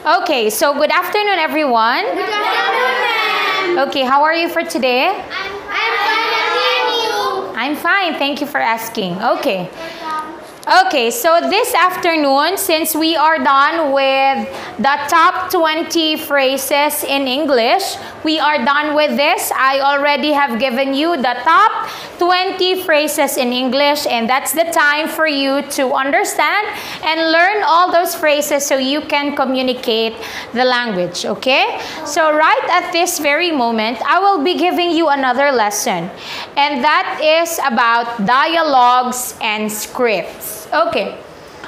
Okay, so good afternoon, everyone. Good afternoon, ma'am. Okay, how are you for today? I'm fine, and you? I'm fine, thank you for asking. Okay, so this afternoon, since we are done with the top 20 phrases in English, we are done with this. I already have given you the top 20 phrases in English, and that's the time for you to understand and learn all those phrases so you can communicate the language, okay? So right at this very moment, I will be giving you another lesson, and that is about dialogues and scripts. Okay,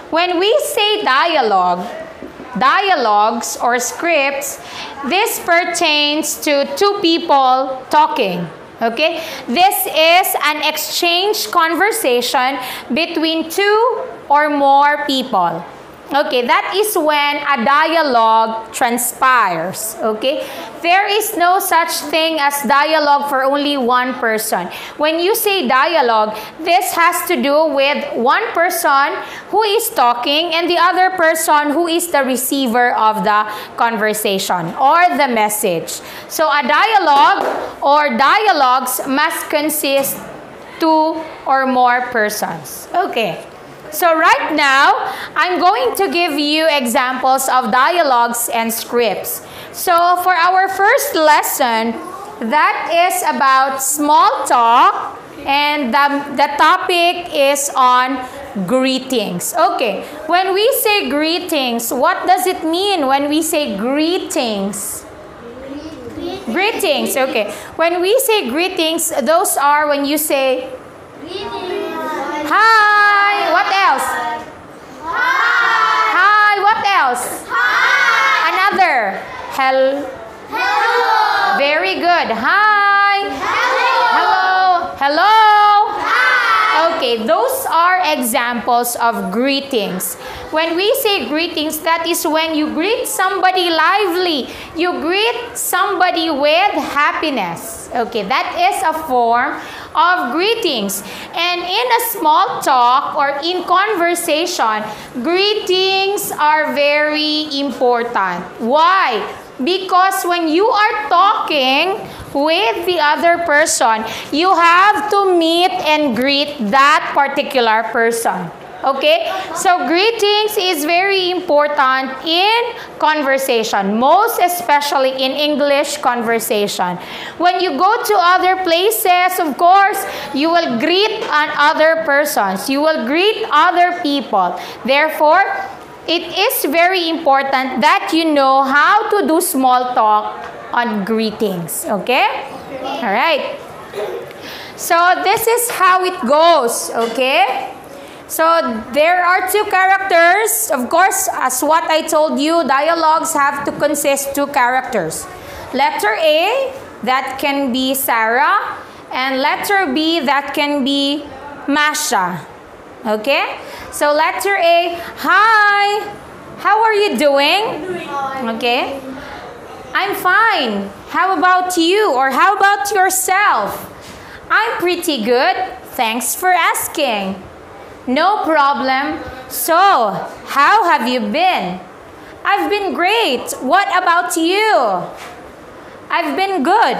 when we say dialogues or scripts, this pertains to two people talking. Okay, this is an exchange conversation between two or more people. Okay, that is when a dialogue transpires. Okay, there is no such thing as dialogue for only one person. When you say dialogue, this has to do with one person who is talking and the other person who is the receiver of the conversation or the message. So a dialogue or dialogues must consist two or more persons. Okay. So right now, I'm going to give you examples of dialogues and scripts. So for our first lesson, that is about small talk, and the topic is on greetings. Okay, when we say greetings, what does it mean when we say greetings? Greetings, okay. When we say greetings, those are when you say hi. What else? Hi. What else? Hi. Another. Hello. Very good. Hi. Hello. Hello. Hi. Okay, those are examples of greetings. When we say greetings, that is when you greet somebody lively. You greet somebody with happiness. Okay, that is a form of greetings. And in a small talk or in conversation, greetings are very important. Why? Because when you are talking with the other person, you have to meet and greet that particular person. Okay? So greetings is very important in conversation, most especially in English conversation. When you go to other places, of course, you will greet other persons. You will greet other people. Therefore, it is very important that you know how to do small talk on greetings. Okay? All right. So this is how it goes. Okay? So there are two characters. Of course, as what I told you, dialogues have to consist two characters. Letter A, that can be Sarah, and letter B, that can be Masha. Okay? So letter A, hi, how are you doing? Okay? I'm fine. How about you? Or how about yourself? I'm pretty good. Thanks for asking. No problem. So, how have you been? I've been great. What about you? I've been good.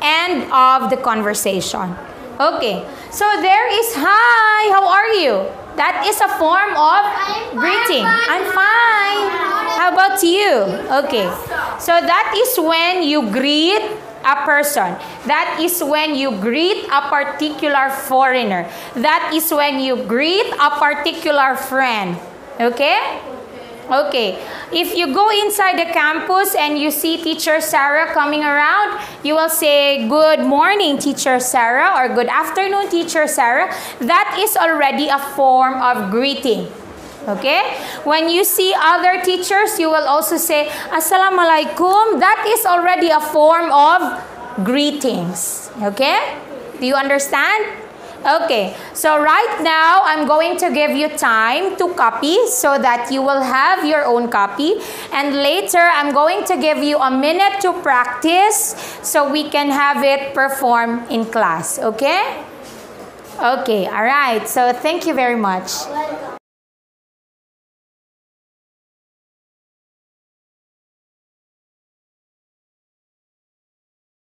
End of the conversation. Okay. So there is hi. How are you? That is a form of greeting. I'm fine. How about you? Okay. So that is when you greet a person. That is when you greet a particular foreigner. That is when you greet a particular friend. Okay? Okay. If you go inside the campus and you see Teacher Sarah coming around, you will say, good morning, Teacher Sarah, or good afternoon, Teacher Sarah. That is already a form of greeting. Okay? When you see other teachers, you will also say, Assalamualaikum. That is already a form of greetings. Okay? Do you understand? Okay. So right now, I'm going to give you time to copy so that you will have your own copy. And later, I'm going to give you a minute to practice so we can have it performed in class. Okay? Okay. All right. So thank you very much.